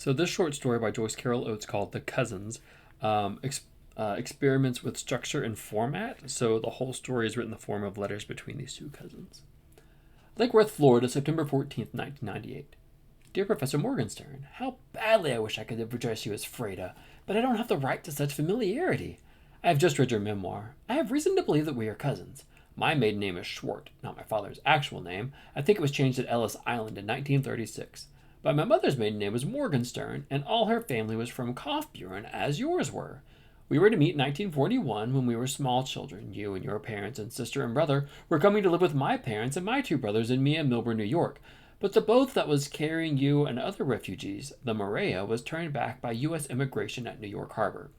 So this short story by Joyce Carol Oates called "The Cousins" experiments with structure and format. So the whole story is written in the form of letters between these two cousins. Lake Worth, Florida, September 14th, 1998. Dear Professor Morgenstern, how badly I wish I could address you as Freda, but I don't have the right to such familiarity. I have just read your memoir. I have reason to believe that we are cousins. My maiden name is Schwart, not my father's actual name. I think it was changed at Ellis Island in 1936. But my mother's maiden name was Morgenstern, and all her family was from Kaufbeuren, as yours were. We were to meet in 1941 when we were small children. You and your parents and sister and brother were coming to live with my parents and my two brothers and me in Millburn, New York. But the boat that was carrying you and other refugees, the Maria, was turned back by U.S. immigration at New York Harbor.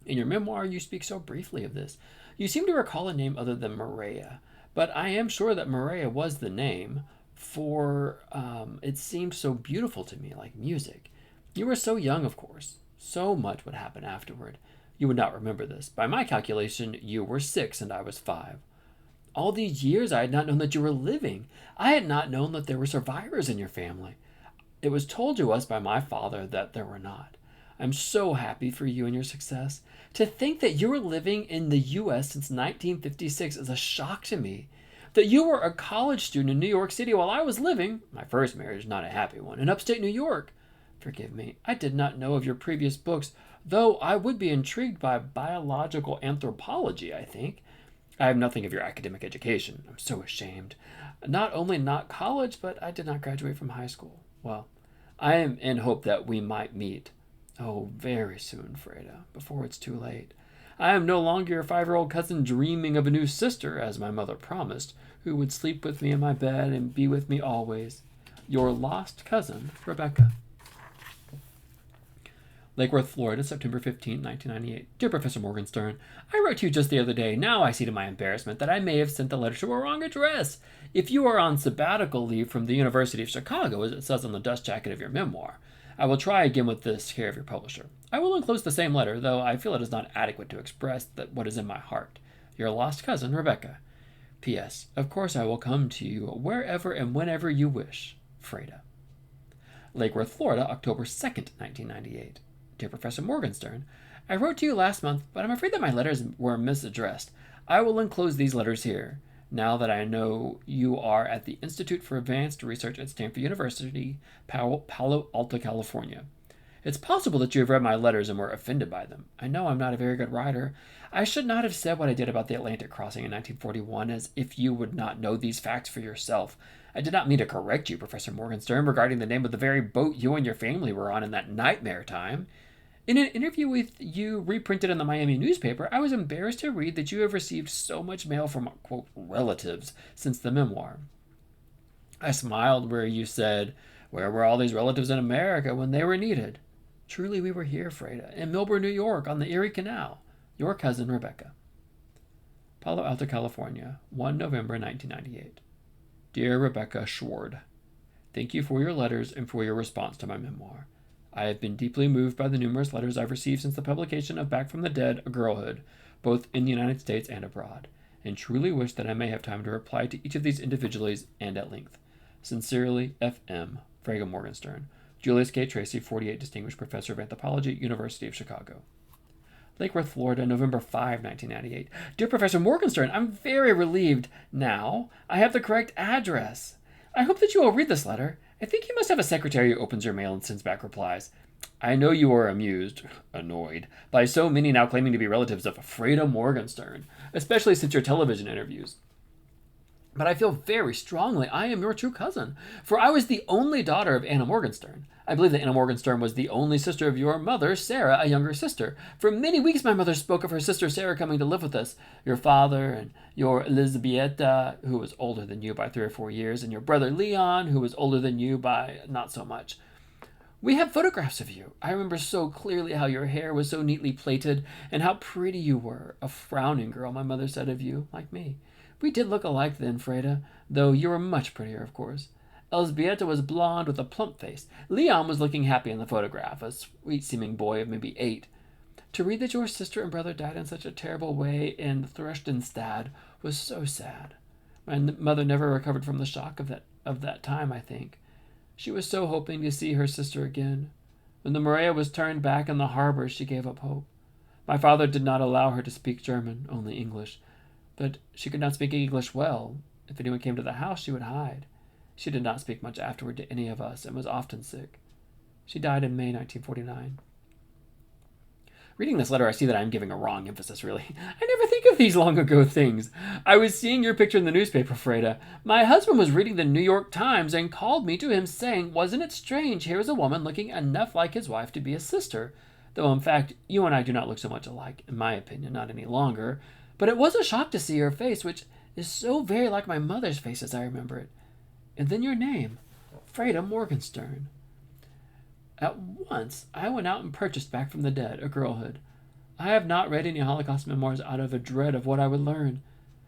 In your memoir, you speak so briefly of this. You seem to recall a name other than Maria, but I am sure that Maria was the name, for it seemed so beautiful to me, like music. You were so young, of course. So much would happen afterward. You would not remember this. By my calculation, you were 6 and I was 5. All these years I had not known that you were living. I had not known that there were survivors in your family. It was told to us by my father that there were not. I'm so happy for you and your success. To think that you were living in the U.S. since 1956 is a shock to me. That you were a college student in New York City while I was living, my first marriage, not a happy one, in upstate New York. Forgive me, I did not know of your previous books, though I would be intrigued by biological anthropology, I think. I have nothing of your academic education. I'm so ashamed. Not only not college, but I did not graduate from high school. Well, I am in hope that we might meet. Oh, very soon, Freda, before it's too late. I am no longer your 5-year-old cousin dreaming of a new sister, as my mother promised, who would sleep with me in my bed and be with me always. Your lost cousin, Rebecca. Lake Worth, Florida, September 15, 1998. Dear Professor Morgenstern, I wrote to you just the other day. Now I see to my embarrassment that I may have sent the letter to a wrong address. If you are on sabbatical leave from the University of Chicago, as it says on the dust jacket of your memoir, I will try again with this care of your publisher. I will enclose the same letter, though I feel it is not adequate to express what is in my heart. Your lost cousin, Rebecca. P.S. Of course I will come to you wherever and whenever you wish. Freda. Lake Worth, Florida, October 2nd, 1998. Dear Professor Morgenstern, I wrote to you last month, but I'm afraid that my letters were misaddressed. I will enclose these letters here, now that I know you are at the Institute for Advanced Research at Stanford University, Palo Alto, California. It's possible that you have read my letters and were offended by them. I know I'm not a very good writer. I should not have said what I did about the Atlantic crossing in 1941, as if you would not know these facts for yourself. I did not mean to correct you, Professor Morgenstern, regarding the name of the very boat you and your family were on in that nightmare time. In an interview with you reprinted in the Miami newspaper, I was embarrassed to read that you have received so much mail from, quote, relatives since the memoir. I smiled where you said, where were all these relatives in America when they were needed? Truly we were here, Freda, in Millburn, New York, on the Erie Canal. Your cousin, Rebecca. Palo Alto, California, 1 November 1998. Dear Rebecca Schward, thank you for your letters and for your response to my memoir. I have been deeply moved by the numerous letters I've received since the publication of Back from the Dead, A Girlhood, both in the United States and abroad, and truly wish that I may have time to reply to each of these individually and at length. Sincerely, F.M. Freda Morgenstern, Julius K. Tracy, 48, Distinguished Professor of Anthropology, University of Chicago. Lake Worth, Florida, November 5, 1998. Dear Professor Morgenstern, I'm very relieved now I have the correct address. I hope that you will read this letter. I think you must have a secretary who opens your mail and sends back replies. I know you are annoyed, by so many now claiming to be relatives of Freda Morgenstern, especially since your television interviews. But I feel very strongly I am your true cousin, for I was the only daughter of Anna Morgenstern. I believe that Anna Morgenstern was the only sister of your mother, Sarah, a younger sister. For many weeks my mother spoke of her sister Sarah coming to live with us, your father and your Elizabetta, who was older than you by 3 or 4 years, and your brother Leon, who was older than you by not so much. We have photographs of you. I remember so clearly how your hair was so neatly plaited, and how pretty you were, a frowning girl, my mother said of you, like me. We did look alike then, Freda, though you were much prettier, of course. Elzbieta was blonde with a plump face. Leon was looking happy in the photograph, a sweet-seeming boy of maybe 8. To read that your sister and brother died in such a terrible way in Thrushtenstad was so sad. My mother never recovered from the shock of that time, I think. She was so hoping to see her sister again. When the Maria was turned back in the harbor, she gave up hope. My father did not allow her to speak German, only English. But she could not speak English well. If anyone came to the house, she would hide. She did not speak much afterward to any of us and was often sick. She died in May 1949. Reading this letter, I see that I'm giving a wrong emphasis, really. I never think of these long ago things. I was seeing your picture in the newspaper, Freda. My husband was reading the New York Times and called me to him saying, wasn't it strange, here is a woman looking enough like his wife to be a sister. Though, in fact, you and I do not look so much alike, in my opinion, not any longer. But it was a shock to see her face, which is so very like my mother's face as I remember it. And then your name, Freda Morgenstern. At once, I went out and purchased Back from the Dead, A Girlhood. I have not read any Holocaust memoirs out of a dread of what I would learn.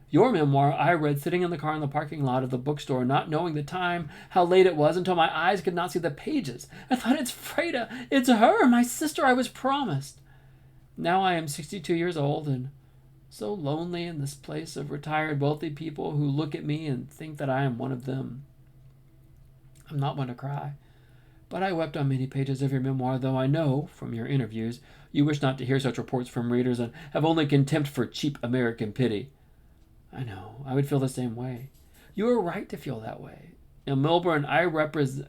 Your memoir I read sitting in the car in the parking lot of the bookstore, not knowing the time, how late it was, until my eyes could not see the pages. I thought, it's Freda, it's her, my sister I was promised. Now I am 62 years old and so lonely in this place of retired wealthy people who look at me and think that I am one of them. I'm not one to cry. But I wept on many pages of your memoir, though I know, from your interviews, you wish not to hear such reports from readers and have only contempt for cheap American pity. I know, I would feel the same way. You are right to feel that way. In Melbourne, I resented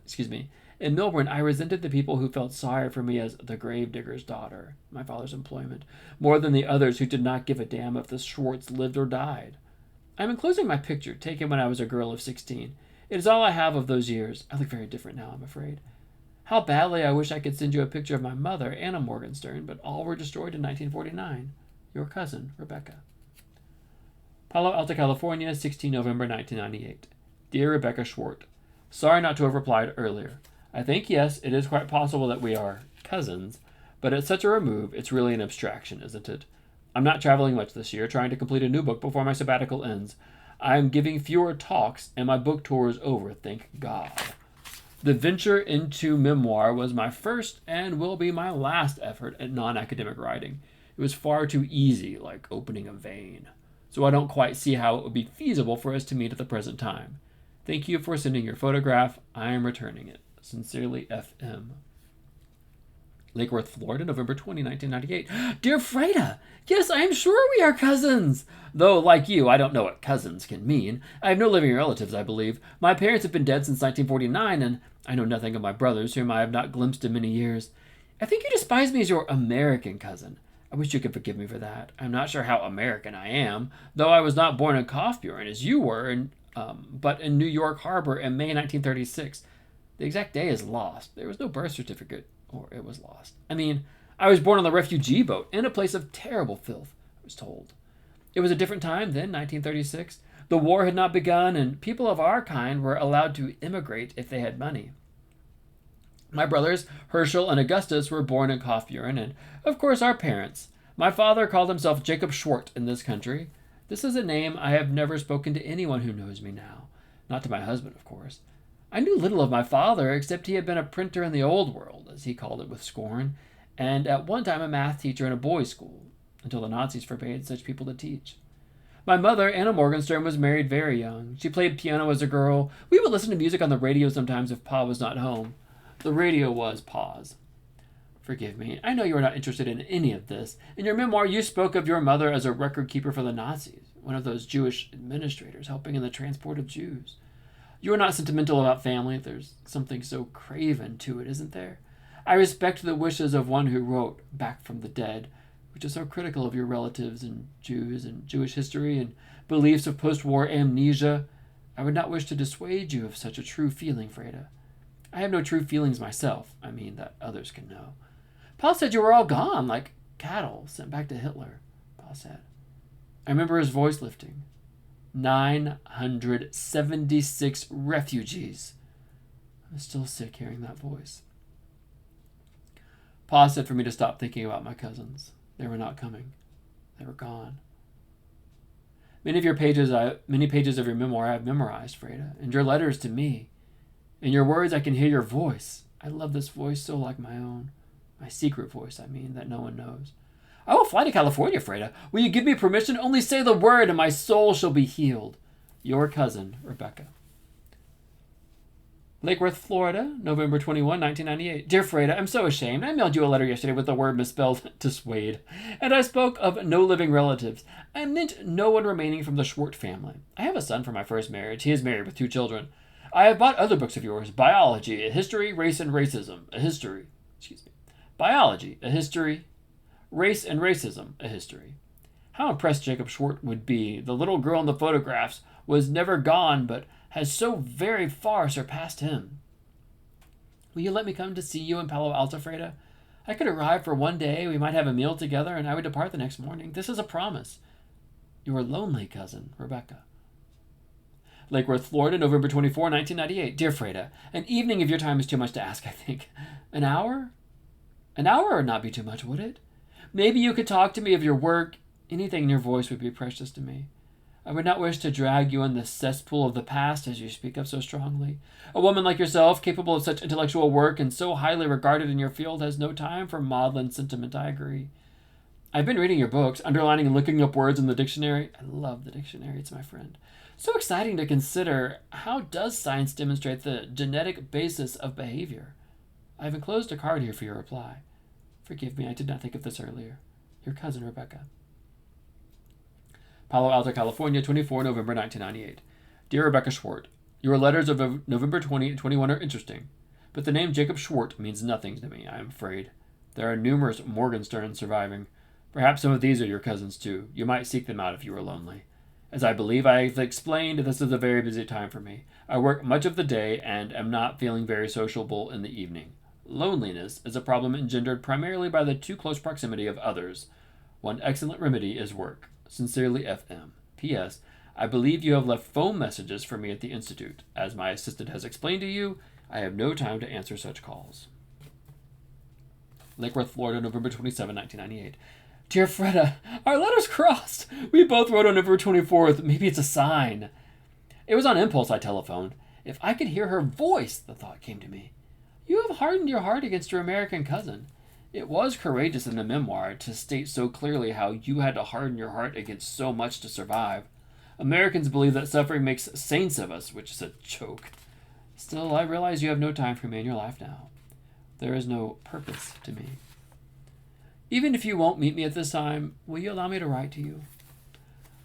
the people who felt sorry for me as the gravedigger's daughter, my father's employment, more than the others who did not give a damn if the Schwartz lived or died. I am enclosing my picture, taken when I was a girl of 16. It is all I have of those years. I look very different now, I'm afraid. How badly I wish I could send you a picture of my mother, Anna Morgenstern, but all were destroyed in 1949. Your cousin, Rebecca. Palo Alto, California, 16 November 1998. Dear Rebecca Schwartz, sorry not to have replied earlier. I think, yes, it is quite possible that we are cousins, but at such a remove, it's really an abstraction, isn't it? I'm not traveling much this year, trying to complete a new book before my sabbatical ends. I am giving fewer talks, and my book tour is over, thank God. The venture into memoir was my first and will be my last effort at non-academic writing. It was far too easy, like opening a vein. So I don't quite see how it would be feasible for us to meet at the present time. Thank you for sending your photograph. I am returning it. Sincerely, F.M. Lake Worth, Florida, November 20, 1998. Dear Freda, yes, I am sure we are cousins. Though, like you, I don't know what cousins can mean. I have no living relatives, I believe. My parents have been dead since 1949, and I know nothing of my brothers, whom I have not glimpsed in many years. I think you despise me as your American cousin. I wish you could forgive me for that. I'm not sure how American I am, though I was not born in Kaufbeuren, as you were, but in New York Harbor in May 1936. The exact day is lost. There was no birth certificate. Or it was lost. I mean, I was born on the refugee boat in a place of terrible filth, I was told. It was a different time then, 1936. The war had not begun, and people of our kind were allowed to immigrate if they had money. My brothers, Herschel and Augustus, were born in Kaufbeuren, and, of course, our parents. My father called himself Jacob Schwartz in this country. This is a name I have never spoken to anyone who knows me now. Not to my husband, of course. I knew little of my father, except he had been a printer in the old world, as he called it with scorn, and at one time a math teacher in a boys' school, until the Nazis forbade such people to teach. My mother, Anna Morgenstern, was married very young. She played piano as a girl. We would listen to music on the radio sometimes if Pa was not home. The radio was Pa's. Forgive me, I know you are not interested in any of this. In your memoir, you spoke of your mother as a record keeper for the Nazis, one of those Jewish administrators helping in the transport of Jews. You are not sentimental about family. There's something so craven to it, isn't there? I respect the wishes of one who wrote Back from the Dead, which is so critical of your relatives and Jews and Jewish history and beliefs of post-war amnesia. I would not wish to dissuade you of such a true feeling, Freda. I have no true feelings myself. I mean that others can know. Paul said you were all gone, like cattle sent back to Hitler, Paul said. I remember his voice lifting. 976 refugees. I'm still sick hearing that voice. Pa said for me to stop thinking about my cousins. They were not coming. They were gone. Many pages of your memoir I have memorized, Freda, and your letters to me. In your words, I can hear your voice. I love this voice so like my own. My secret voice, I mean, that no one knows. I will fly to California, Freda. Will you give me permission? Only say the word and my soul shall be healed. Your cousin, Rebecca. Lake Worth, Florida, November 21, 1998. Dear Freda, I'm so ashamed. I mailed you a letter yesterday with the word misspelled to Swade, and I spoke of no living relatives. I meant no one remaining from the Schwartz family. I have a son from my first marriage. He is married with 2 children. I have bought other books of yours: Biology, a History, Race and Racism, a History. Biology, a History, Race and Racism, a History. How impressed Jacob Schwartz would be. The little girl in the photographs was never gone, but has so very far surpassed him. Will you let me come to see you in Palo Alto, Freda? I could arrive for one day, we might have a meal together, and I would depart the next morning. This is a promise. Your lonely cousin, Rebecca. Lake Worth, Florida, November 24, 1998. Dear Freda, an evening of your time is too much to ask, I think. An hour? An hour would not be too much, would it? Maybe you could talk to me of your work. Anything in your voice would be precious to me. I would not wish to drag you in the cesspool of the past as you speak of so strongly. A woman like yourself, capable of such intellectual work and so highly regarded in your field, has no time for maudlin sentiment, I agree. I've been reading your books, underlining and looking up words in the dictionary. I love the dictionary, it's my friend. So exciting to consider. How does science demonstrate the genetic basis of behavior? I've enclosed a card here for your reply. Forgive me, I did not think of this earlier. Your cousin, Rebecca. Palo Alto, California, 24 November 1998. Dear Rebecca Schwartz, your letters of November 20 and 21 are interesting, but the name Jacob Schwartz means nothing to me, I am afraid. There are numerous Morgensterns surviving. Perhaps some of these are your cousins, too. You might seek them out if you are lonely. As I believe I have explained, this is a very busy time for me. I work much of the day and am not feeling very sociable in the evening. Loneliness is a problem engendered primarily by the too close proximity of others. One excellent remedy is work. Sincerely, F.M. P.S. I believe you have left phone messages for me at the Institute. As my assistant has explained to you, I have no time to answer such calls. Lake Worth, Florida, November 27, 1998. Dear Freda, our letters crossed. We both wrote on November 24th. Maybe it's a sign. It was on impulse I telephoned. If I could hear her voice, the thought came to me. You have hardened your heart against your American cousin. It was courageous in the memoir to state so clearly how you had to harden your heart against so much to survive. Americans believe that suffering makes saints of us, which is a joke. Still, I realize you have no time for me in your life now. There is no purpose to me. Even if you won't meet me at this time, will you allow me to write to you?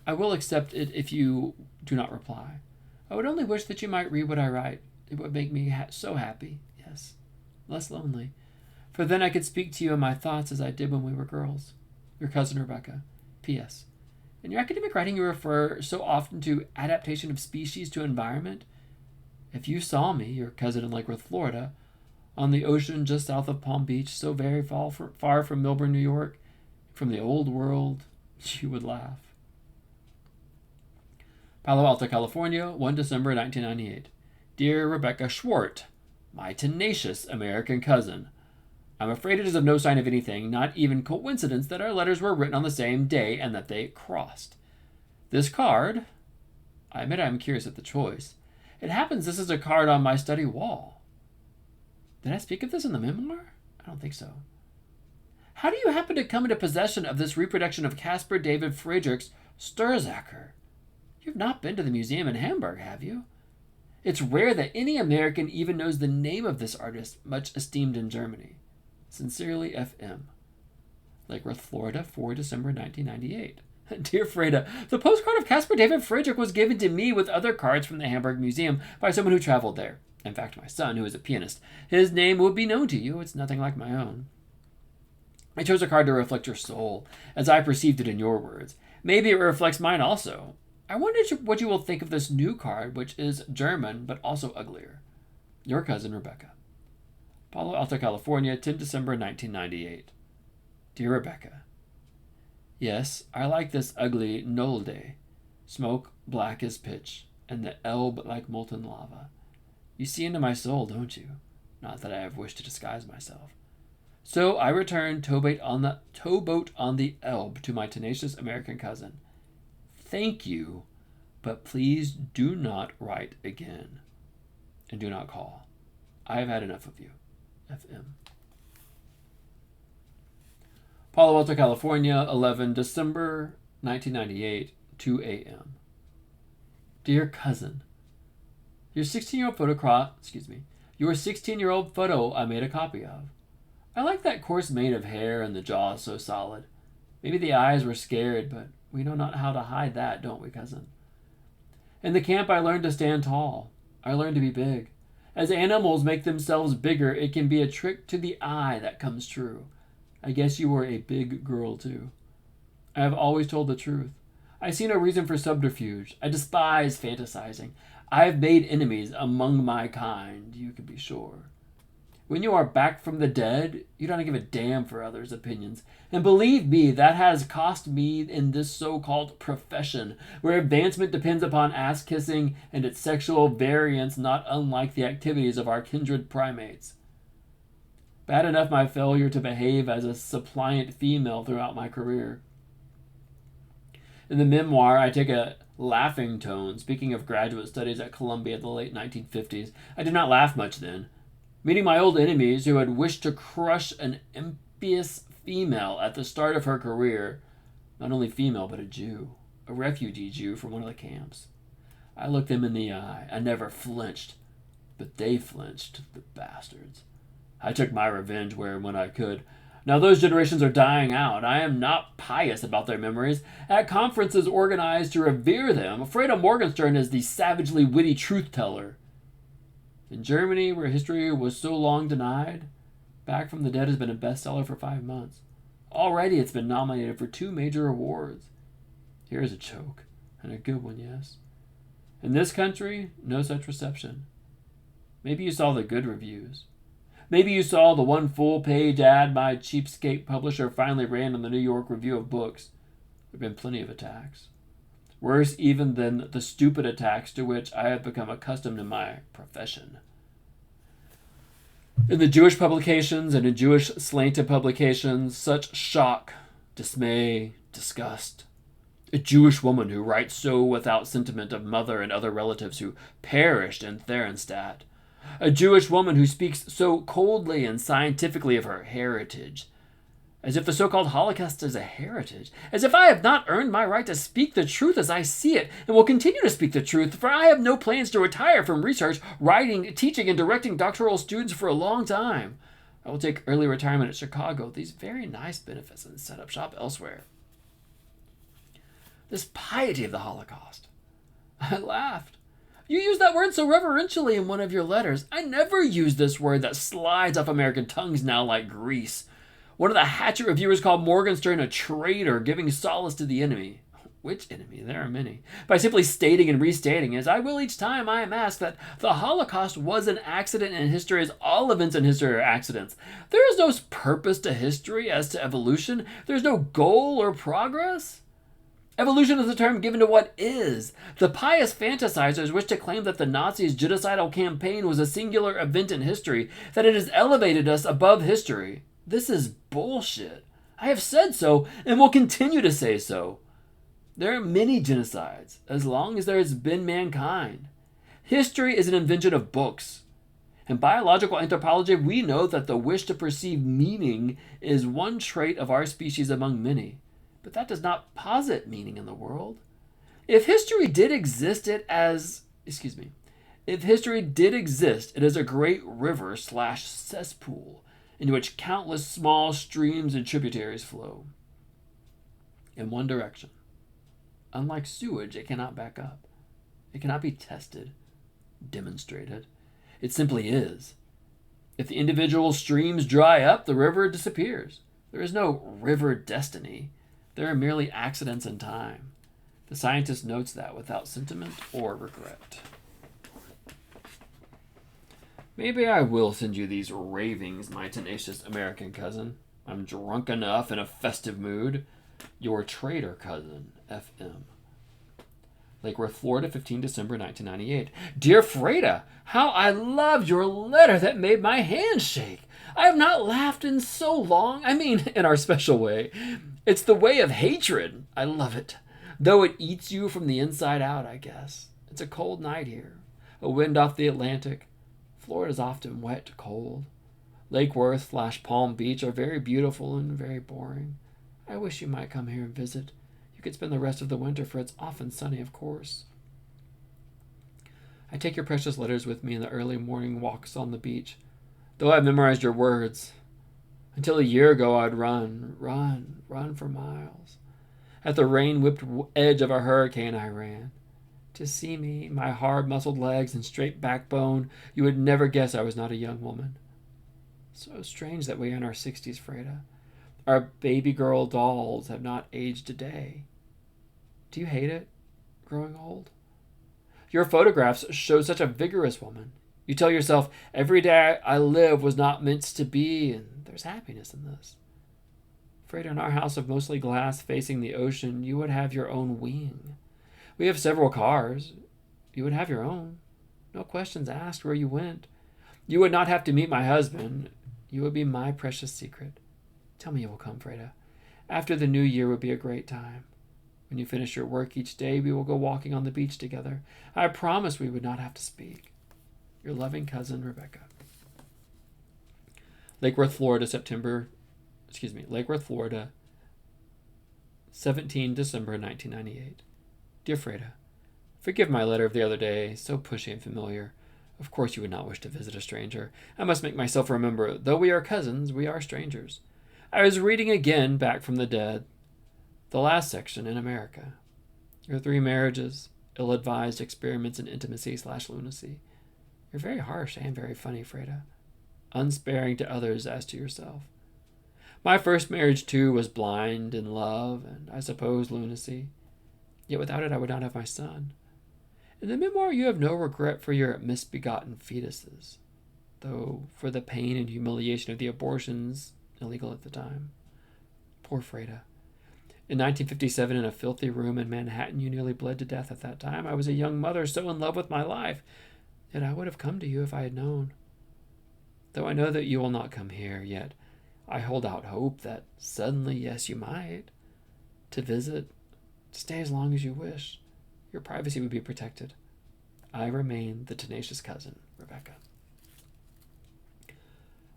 I will accept it if you do not reply. I would only wish that you might read what I write. It would make me so happy, yes, less lonely. For then I could speak to you in my thoughts as I did when we were girls. Your cousin Rebecca. P.S. In your academic writing you refer so often to adaptation of species to environment. If you saw me, your cousin in Lake Worth, Florida, on the ocean just south of Palm Beach, so very far from Melbourne, New York, from the old world, you would laugh. Palo Alto, California, 1 December 1998. Dear Rebecca Schwartz, my tenacious American cousin, I'm afraid it is of no sign of anything, not even coincidence, that our letters were written on the same day and that they crossed. This card, I admit I am curious at the choice. It happens this is a card on my study wall. Did I speak of this in the memoir? I don't think so. How do you happen to come into possession of this reproduction of Caspar David Friedrich's Sturzacher? You've not been to the museum in Hamburg, have you? It's rare that any American even knows the name of this artist, much esteemed in Germany. Sincerely, F.M. Lake Worth, Florida, 4 December 1998. Dear Freda, the postcard of Caspar David Friedrich was given to me with other cards from the Hamburg Museum by someone who traveled there. In fact, my son, who is a pianist. His name would be known to you. It's nothing like my own. I chose a card to reflect your soul, as I perceived it in your words. Maybe it reflects mine also. I wonder what you will think of this new card, which is German, but also uglier. Your cousin, Rebecca. Palo Alto, California, 10 December 1998. Dear Rebecca, yes, I like this ugly Nolde, smoke black as pitch, and the Elbe like molten lava. You see into my soul, don't you? Not that I have wished to disguise myself. So I return towboat on the Elbe to my tenacious American cousin. Thank you, but please do not write again, and do not call. I have had enough of you. F.M. Palo Alto, California, 11 December 1998, 2 a.m. Dear cousin, Your 16-year-old Your 16-year-old photo I made a copy of. I like that coarse mane of hair and the jaw so solid. Maybe the eyes were scared, but we know not how to hide that, don't we, cousin? In the camp I learned to stand tall. I learned to be big. As animals make themselves bigger, it can be a trick to the eye that comes true. I guess you were a big girl, too. I have always told the truth. I see no reason for subterfuge. I despise fantasizing. I have made enemies among my kind, you can be sure. When you are back from the dead, you don't give a damn for others' opinions. And believe me, that has cost me in this so-called profession, where advancement depends upon ass-kissing and its sexual variance not unlike the activities of our kindred primates. Bad enough my failure to behave as a suppliant female throughout my career. In the memoir, I take a laughing tone, speaking of graduate studies at Columbia in the late 1950s. I did not laugh much then. Meeting my old enemies who had wished to crush an impious female at the start of her career, not only female but a Jew, a refugee Jew from one of the camps. I looked them in the eye. I never flinched, but they flinched, the bastards. I took my revenge where and when I could. Now those generations are dying out. I am not pious about their memories. At conferences organized to revere them, Freda Morgenstern is the savagely witty truth-teller. In Germany, where history was so long denied, Back from the Dead has been a bestseller for 5 months. Already it's been nominated for 2 major awards. Here's a joke, and a good one, yes. In this country, no such reception. Maybe you saw the good reviews. Maybe you saw the one full-page ad my cheapskate publisher finally ran in the New York Review of Books. There have been plenty of attacks. Worse even than the stupid attacks to which I have become accustomed in my profession. In the Jewish publications and in Jewish slanted publications, such shock, dismay, disgust. A Jewish woman who writes so without sentiment of mother and other relatives who perished in Theresienstadt. A Jewish woman who speaks so coldly and scientifically of her heritage, as if the so-called Holocaust is a heritage, as if I have not earned my right to speak the truth as I see it, and will continue to speak the truth, for I have no plans to retire from research, writing, teaching, and directing doctoral students for a long time. I will take early retirement at Chicago, these very nice benefits, and set up shop elsewhere. This piety of the Holocaust. I laughed. You use that word so reverentially in one of your letters. I never use this word that slides off American tongues now like grease. One of the hatchet reviewers called Morgenstern a traitor, giving solace to the enemy. Which enemy? There are many. By simply stating and restating, as I will each time I am asked, that the Holocaust was an accident in history as all events in history are accidents. There is no purpose to history as to evolution. There is no goal or progress. Evolution is a term given to what is. The pious fantasizers wish to claim that the Nazis' genocidal campaign was a singular event in history, that it has elevated us above history. This is bullshit. I have said so and will continue to say so. There are many genocides, as long as there has been mankind. History is an invention of books. In biological anthropology, we know that the wish to perceive meaning is one trait of our species among many. But that does not posit meaning in the world. If history did exist, it is a great river/cesspool into which countless small streams and tributaries flow in one direction. Unlike sewage, it cannot back up. It cannot be tested, demonstrated. It simply is. If the individual streams dry up, the river disappears. There is no river destiny. There are merely accidents in time. The scientist notes that without sentiment or regret. Maybe I will send you these ravings, my tenacious American cousin. I'm drunk enough in a festive mood. Your traitor cousin, F.M. Lake Worth, Florida, 15 December 1998. Dear Freda, how I loved your letter that made my hands shake. I have not laughed in so long. I mean, in our special way. It's the way of hatred. I love it. Though it eats you from the inside out, I guess. It's a cold night here. A wind off the Atlantic. Florida's often wet, cold. Lake Worth/Palm Beach are very beautiful and very boring. I wish you might come here and visit. You could spend the rest of the winter, for it's often sunny, of course. I take your precious letters with me in the early morning walks on the beach, though I've memorized your words. Until a year ago, I'd run for miles. At the rain-whipped edge of a hurricane, I ran. To see me, my hard-muscled legs and straight backbone, you would never guess I was not a young woman. So strange that we are in our 60s, Freda. Our baby girl dolls have not aged a day. Do you hate it, growing old? Your photographs show such a vigorous woman. You tell yourself, every day I live was not meant to be, and there's happiness in this. Freda, in our house of mostly glass facing the ocean, you would have your own wing. We have several cars. You would have your own. No questions asked where you went. You would not have to meet my husband. You would be my precious secret. Tell me you will come, Freda. After the new year would be a great time. When you finish your work each day, we will go walking on the beach together. I promise we would not have to speak. Your loving cousin, Rebecca. Lake Worth, Florida, 17 December 1998. Dear Freda, forgive my letter of the other day, so pushy and familiar. Of course you would not wish to visit a stranger. I must make myself remember, though we are cousins, we are strangers. I was reading again, back from the dead, the last section in America. Your 3 marriages, ill-advised experiments in intimacy/lunacy. You're very harsh and very funny, Freda. Unsparing to others as to yourself. My first marriage, too, was blind in love and, I suppose, lunacy. Yet without it I would not have my son. In the memoir you have no regret for your misbegotten fetuses, though for the pain and humiliation of the abortions, illegal at the time. Poor Freda. In 1957, in a filthy room in Manhattan, you nearly bled to death at that time. I was a young mother, so in love with my life, yet I would have come to you if I had known. Though I know that you will not come here, yet I hold out hope that suddenly, yes, you might, to visit, to stay as long as you wish. Your privacy would be protected. I remain the tenacious cousin, Rebecca.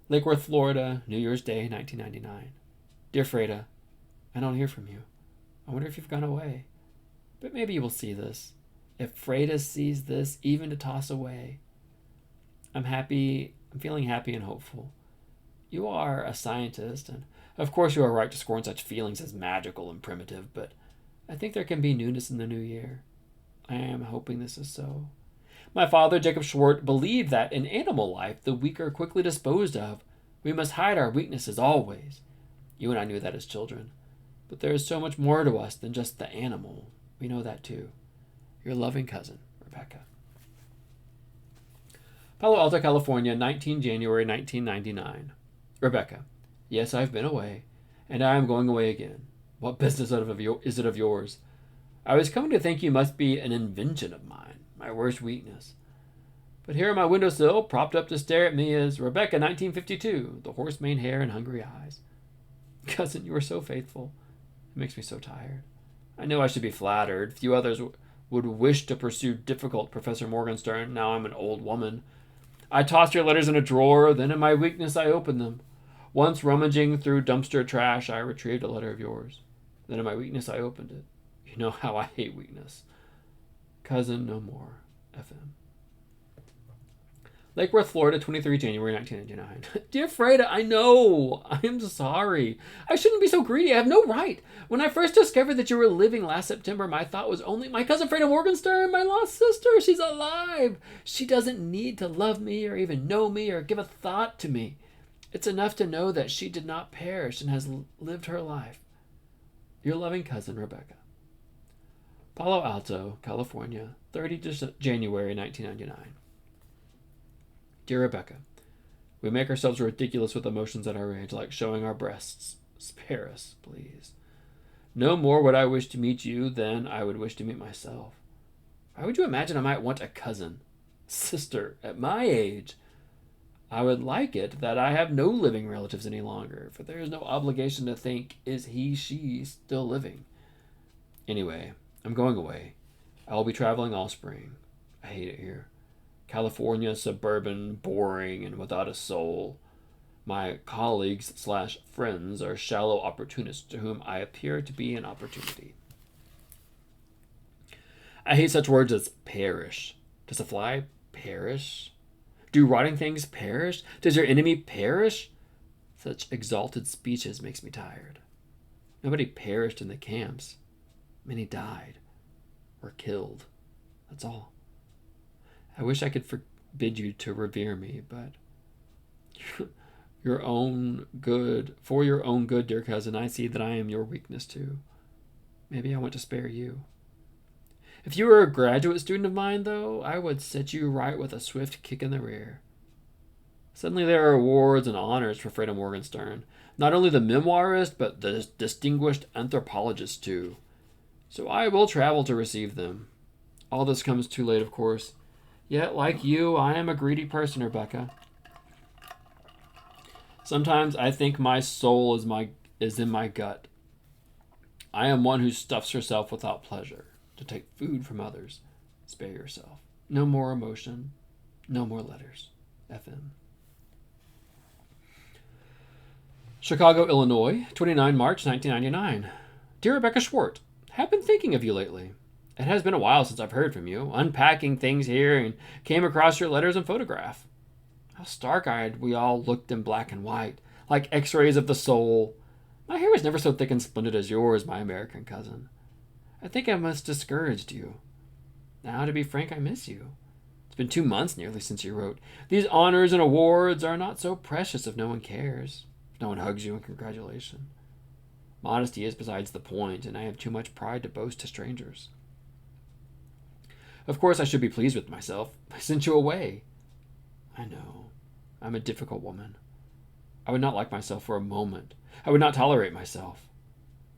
Lake Worth, Florida, New Year's Day, 1999. Dear Freda, I don't hear from you. I wonder if you've gone away. But maybe you will see this. If Freda sees this, even to toss away. I'm feeling happy and hopeful. You are a scientist, and of course you are right to scorn such feelings as magical and primitive, but I think there can be newness in the new year. I am hoping this is so. My father, Jacob Schwartz, believed that in animal life, the weak are quickly disposed of. We must hide our weaknesses always. You and I knew that as children. But there is so much more to us than just the animal. We know that too. Your loving cousin, Rebecca. Palo Alto, California, 19 January 1999. Rebecca, yes, I've been away, and I am going away again. What business is it of yours? I was coming to think you must be an invention of mine, my worst weakness. But here on my windowsill, propped up to stare at me, is Rebecca, 1952, the horse-mane hair and hungry eyes. Cousin, you are so faithful. It makes me so tired. I know I should be flattered. Few others would wish to pursue difficult Professor Morgenstern. Now I'm an old woman. I tossed your letters in a drawer, then in my weakness I opened them. Once rummaging through dumpster trash, I retrieved a letter of yours. Then in my weakness I opened it. You know how I hate weakness. Cousin, no more. FM. Lake Worth, Florida, 23 January 1999. Dear Freda, I know. I am sorry. I shouldn't be so greedy. I have no right. When I first discovered that you were living last September, my thought was only my cousin Freda Morgenstern, my lost sister. She's alive. She doesn't need to love me or even know me or give a thought to me. It's enough to know that she did not perish and has lived her life. Your loving cousin, Rebecca. Palo Alto, California, 30 January 1999. Dear Rebecca, we make ourselves ridiculous with emotions at our age, like showing our breasts. Spare us, please. No more would I wish to meet you than I would wish to meet myself. Why would you imagine I might want a cousin, sister, at my age? I would like it that I have no living relatives any longer, for there is no obligation to think, is he, she still living? Anyway, I'm going away. I will be traveling all spring. I hate it here. California, suburban, boring, and without a soul. My colleagues/friends are shallow opportunists to whom I appear to be an opportunity. I hate such words as perish. Does a fly perish? Do rotting things perish? Does your enemy perish? Such exalted speeches makes me tired. Nobody perished in the camps. Many died. Were killed. That's all. I wish I could forbid you to revere me, but for your own good, dear cousin, I see that I am your weakness too. Maybe I want to spare you. If you were a graduate student of mine, though, I would set you right with a swift kick in the rear. Suddenly there are awards and honors for Freda Morgenstern. Not only the memoirist, but the distinguished anthropologist, too. So I will travel to receive them. All this comes too late, of course. Yet, like you, I am a greedy person, Rebecca. Sometimes I think my soul is in my gut. I am one who stuffs herself without pleasure, to take food from others. Spare yourself. No more emotion. No more letters. FM. Chicago, Illinois, 29 March 1999. Dear Rebecca Schwartz, have been thinking of you lately. It has been a while since I've heard from you, unpacking things here, and came across your letters and photograph. How stark-eyed we all looked in black and white, like x-rays of the soul. My hair was never so thick and splendid as yours, my American cousin. I think I must have discouraged you. Now, to be frank, I miss you. It's been 2 months nearly since you wrote. These honors and awards are not so precious if no one cares, if no one hugs you in congratulation. Modesty is besides the point, and I have too much pride to boast to strangers. Of course, I should be pleased with myself. I sent you away. I know. I'm a difficult woman. I would not like myself for a moment. I would not tolerate myself.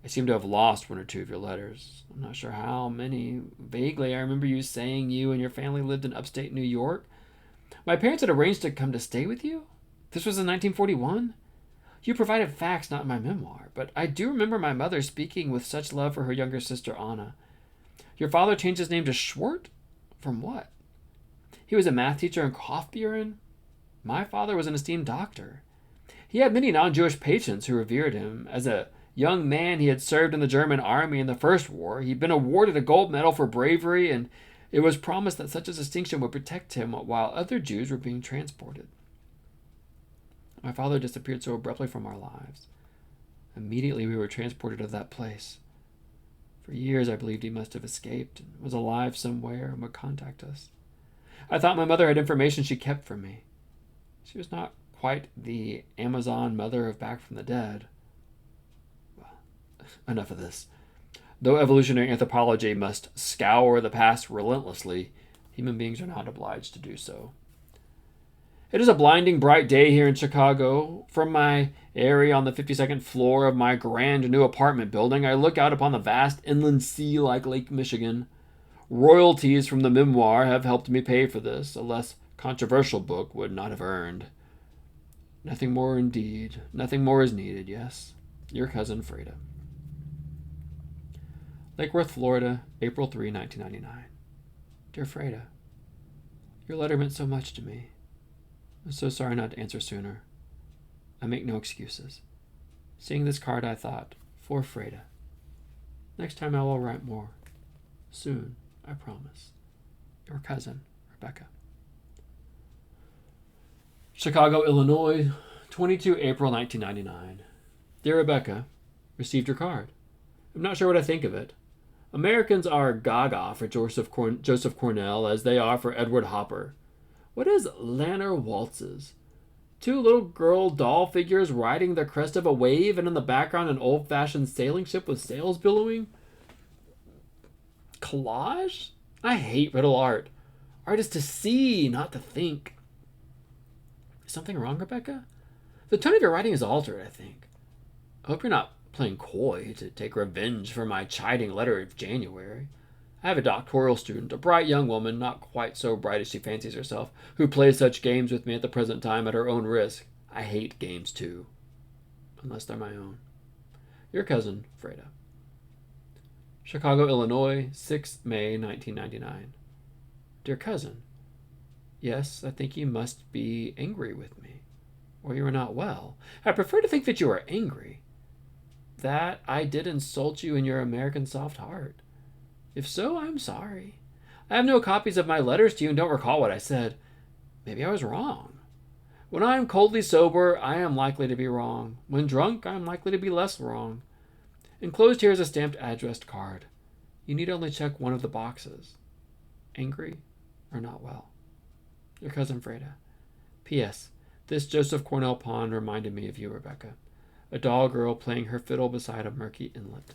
I seem to have lost 1 or 2 of your letters. I'm not sure how many. Vaguely, I remember you saying you and your family lived in upstate New York. My parents had arranged to come to stay with you. This was in 1941. You provided facts, not my memoir, but I do remember my mother speaking with such love for her younger sister, Anna. Your father changed his name to Schwartz? From what? He was a math teacher in Kaufbeuren. My father was an esteemed doctor. He had many non-Jewish patients who revered him. As a young man, he had served in the German army in the First War. He'd been awarded a gold medal for bravery, and it was promised that such a distinction would protect him while other Jews were being transported. My father disappeared so abruptly from our lives. Immediately we were transported to that place. For years I believed he must have escaped and was alive somewhere and would contact us. I thought my mother had information she kept from me. She was not quite the Amazon mother of Back from the Dead. Well, enough of this. Though evolutionary anthropology must scour the past relentlessly, human beings are not obliged to do so. It is a blinding bright day here in Chicago. From my area on the 52nd floor of my grand new apartment building, I look out upon the vast inland sea like Lake Michigan. Royalties from the memoir have helped me pay for this. A less controversial book would not have earned. Nothing more indeed. Nothing more is needed, yes. Your cousin, Freda. Lake Worth, Florida, April 3, 1999. Dear Freda, your letter meant so much to me. I'm so sorry not to answer sooner. I make no excuses. Seeing this card, I thought, for Freda. Next time I will write more. Soon, I promise. Your cousin, Rebecca. Chicago, Illinois, 22 April 1999. Dear Rebecca, received your card. I'm not sure what I think of it. Americans are gaga for Joseph Cornell as they are for Edward Hopper. What is Lanner waltzes? 2 little girl doll figures riding the crest of a wave, and in the background an old-fashioned sailing ship with sails billowing? Collage? I hate riddle art. Art is to see, not to think. Is something wrong, Rebecca? The tone of your writing is altered, I think. I hope you're not playing coy to take revenge for my chiding letter of January. I have a doctoral student, a bright young woman, not quite so bright as she fancies herself, who plays such games with me at the present time at her own risk. I hate games, too. Unless they're my own. Your cousin, Freda. Chicago, Illinois, 6 May 1999. Dear cousin, yes, I think you must be angry with me, or you are not well. I prefer to think that you are angry, that I did insult you in your American soft heart. If so, I'm sorry. I have no copies of my letters to you and don't recall what I said. Maybe I was wrong. When I am coldly sober, I am likely to be wrong. When drunk, I am likely to be less wrong. Enclosed here is a stamped addressed card. You need only check one of the boxes. Angry or not well. Your cousin Freda. P.S. This Joseph Cornell pond reminded me of you, Rebecca. A doll girl playing her fiddle beside a murky inlet.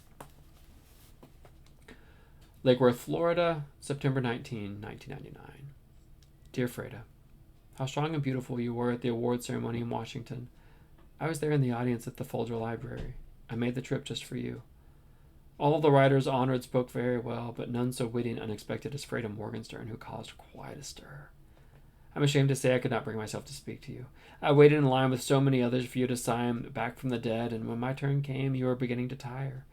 Lake Worth, Florida, September 19, 1999. Dear Freda, how strong and beautiful you were at the award ceremony in Washington. I was there in the audience at the Folger Library. I made the trip just for you. All of the writers honored spoke very well, but none so witty and unexpected as Freda Morgenstern, who caused quite a stir. I'm ashamed to say I could not bring myself to speak to you. I waited in line with so many others for you to sign back from the dead, and when my turn came, you were beginning to tire.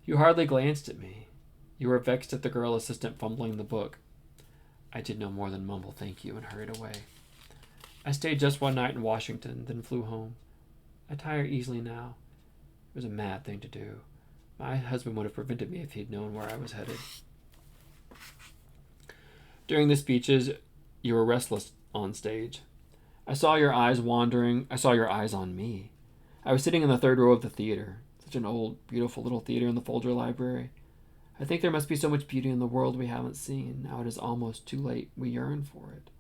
You hardly glanced at me. You were vexed at the girl assistant fumbling the book. I did no more than mumble thank you and hurried away. I stayed just one night in Washington, then flew home. I tire easily now. It was a mad thing to do. My husband would have prevented me if he'd known where I was headed. During the speeches, you were restless on stage. I saw your eyes wandering. I saw your eyes on me. I was sitting in the third row of the theater, such an old, beautiful little theater in the Folger Library. I think there must be so much beauty in the world we haven't seen. Now it is almost too late. We yearn for it.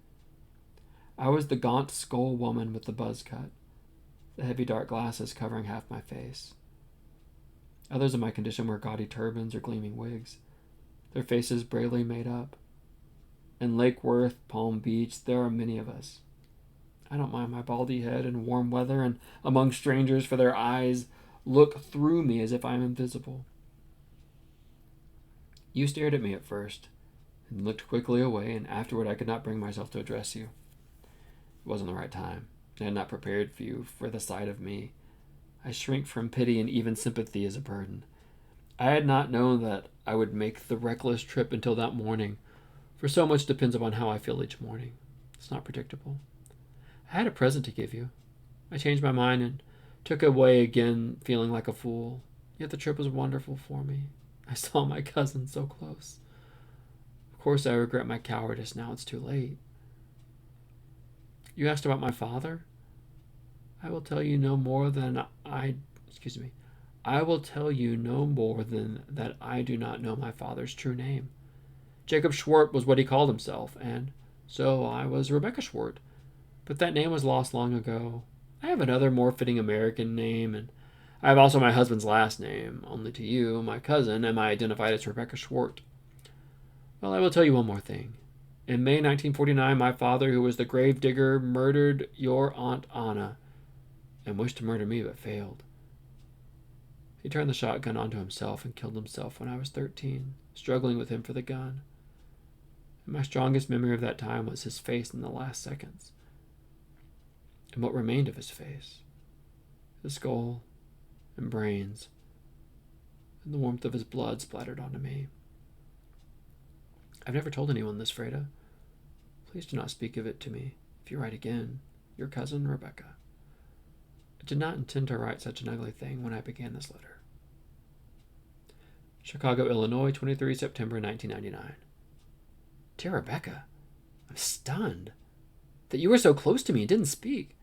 I was the gaunt skull woman with the buzz cut, the heavy dark glasses covering half my face. Others in my condition wear gaudy turbans or gleaming wigs, their faces bravely made up. In Lake Worth, Palm Beach, there are many of us. I don't mind my baldy head in warm weather and among strangers, for their eyes look through me as if I am invisible. You stared at me at first, and looked quickly away, and afterward I could not bring myself to address you. It wasn't the right time. I had not prepared for you for the sight of me. I shrink from pity, and even sympathy is a burden. I had not known that I would make the reckless trip until that morning, for so much depends upon how I feel each morning. It's not predictable. I had a present to give you. I changed my mind and took away again, feeling like a fool. Yet the trip was wonderful for me. I saw my cousin so close. Of course, I regret my cowardice. Now it's too late. You asked about my father? I will tell you no more than I will tell you no more than that I do not know my father's true name. Jacob Schwartz was what he called himself, and so I was Rebecca Schwartz. But that name was lost long ago. I have another more fitting American name, and I have also my husband's last name. Only to you, my cousin, am I identified as Rebecca Schwartz. Well, I will tell you one more thing. In May 1949, my father, who was the grave digger, murdered your Aunt Anna, and wished to murder me but failed. He turned the shotgun onto himself and killed himself when I was 13, struggling with him for the gun. And my strongest memory of that time was his face in the last seconds, and what remained of his face, his skull and brains, and the warmth of his blood splattered onto me. I've never told anyone this, Freda. Please do not speak of it to me. If you write again, your cousin, Rebecca. I did not intend to write such an ugly thing when I began this letter. Chicago, Illinois, 23 September 1999. Dear Rebecca, I'm stunned that you were so close to me and didn't speak.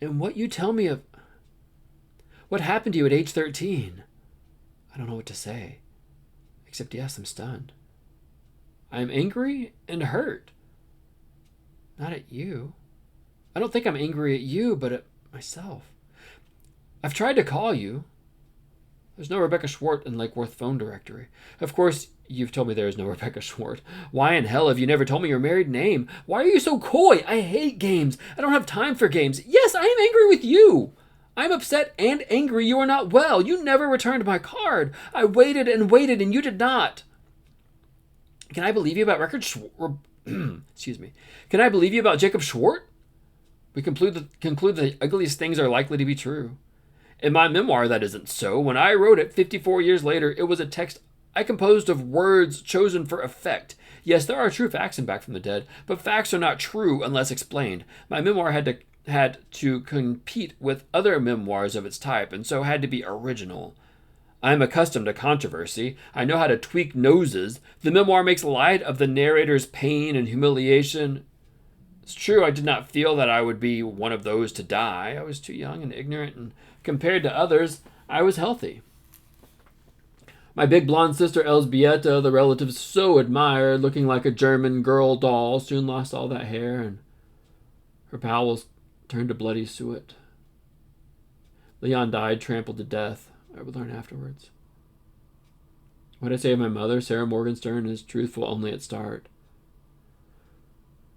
And what you tell me of what happened to you at age 13, I don't know what to say. Except, yes, I'm stunned. I am angry and hurt. Not at you. I don't think I'm angry at you, but at myself. I've tried to call you. There's no Rebecca Schwartz in Lake Worth phone directory. Of course, you've told me there is no Rebecca Schwartz. Why in hell have you never told me your married name? Why are you so coy? I hate games. I don't have time for games. Yes, I am angry with you. I'm upset and angry you are not well. You never returned my card. I waited and waited, and you did not. Can I believe you about Excuse me. Can I believe you about Jacob Schwartz? We conclude that the ugliest things are likely to be true. In my memoir, that isn't so. When I wrote it 54 years later, it was a text I composed of words chosen for effect. Yes, there are true facts in Back from the Dead, but facts are not true unless explained. My memoir had to compete with other memoirs of its type, and so had to be original. I am accustomed to controversy. I know how to tweak noses. The memoir makes light of the narrator's pain and humiliation. It's true, I did not feel that I would be one of those to die. I was too young and ignorant, and compared to others, I was healthy. My big blonde sister Elsbieta, the relatives so admired, looking like a German girl doll, soon lost all that hair, and her bowels turned to bloody suet. Leon died trampled to death, I would learn afterwards. What I say of my mother, Sarah Morgenstern, is truthful only at start.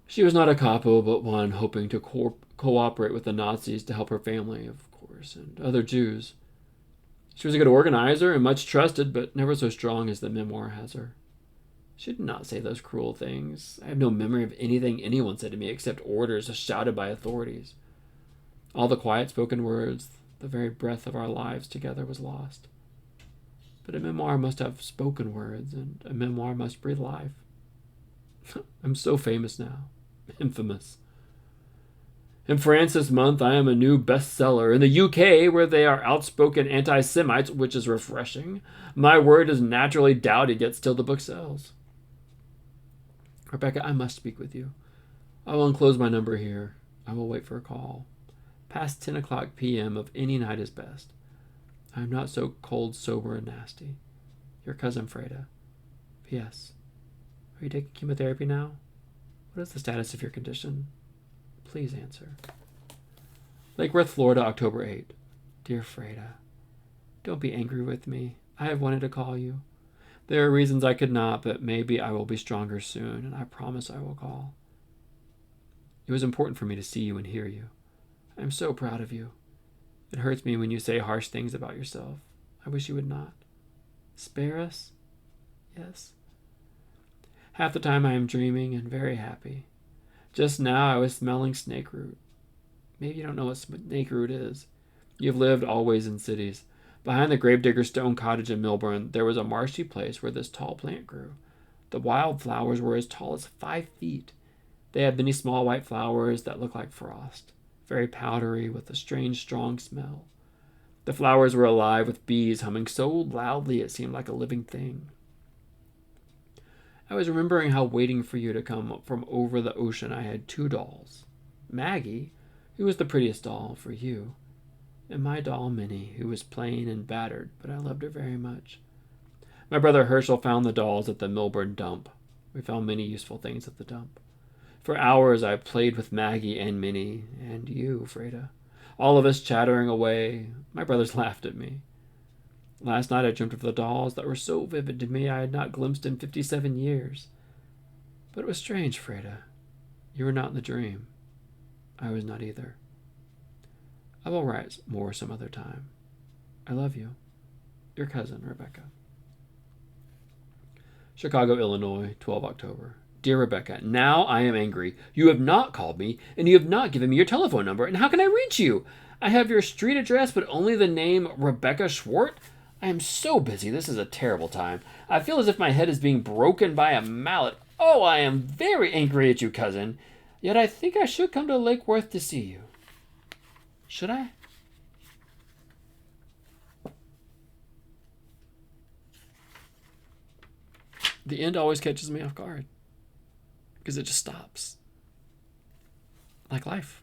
She was not a capo, but one hoping to cooperate with the Nazis to help her family, of course, and other Jews. She was a good organizer and much trusted, but never so strong as the memoir has her. She did not say those cruel things. I have no memory of anything anyone said to me except orders shouted by authorities. All the quiet spoken words, the very breath of our lives together was lost. But a memoir must have spoken words, and a memoir must breathe life. I'm so famous now. Infamous. In France this month, I am a new bestseller. In the UK, where they are outspoken anti-Semites, which is refreshing, my word is naturally doubted, yet still the book sells. Rebecca, I must speak with you. I will enclose my number here. I will wait for a call. Past 10 o'clock p.m. of any night is best. I am not so cold, sober, and nasty. Your cousin Freda. P.S. Are you taking chemotherapy now? What is the status of your condition? Please answer. Lake Worth, Florida, October 8. Dear Freda, don't be angry with me. I have wanted to call you. There are reasons I could not, but maybe I will be stronger soon, and I promise I will call. It was important for me to see you and hear you. I am so proud of you. It hurts me when you say harsh things about yourself. I wish you would not. Spare us? Yes. Half the time I am dreaming and very happy. Just now I was smelling snake root. Maybe you don't know what snake root is. You have lived always in cities. Behind the gravedigger's stone cottage in Milburn, there was a marshy place where this tall plant grew. The wild flowers were as tall as 5 feet. They had many small white flowers that looked like frost, very powdery with a strange, strong smell. The flowers were alive with bees humming so loudly it seemed like a living thing. I was remembering how waiting for you to come from over the ocean I had 2 dolls. Maggie, who was the prettiest doll for you, and my doll Minnie, who was plain and battered, but I loved her very much. My brother Herschel found the dolls at the Milburn dump. We found many useful things at the dump. For hours I played with Maggie and Minnie, and you, Freda. All of us chattering away. My brothers laughed at me. Last night I dreamt of the dolls that were so vivid to me I had not glimpsed in 57 years. But it was strange, Freda. You were not in the dream. I was not either. I will write more some other time. I love you. Your cousin, Rebecca. Chicago, Illinois, 12 October. Dear Rebecca, now I am angry. You have not called me, and you have not given me your telephone number, and how can I reach you? I have your street address, but only the name Rebecca Schwartz. I am so busy. This is a terrible time. I feel as if my head is being broken by a mallet. Oh, I am very angry at you, cousin. Yet I think I should come to Lake Worth to see you. Should I? The end always catches me off guard, because it just stops. Like life.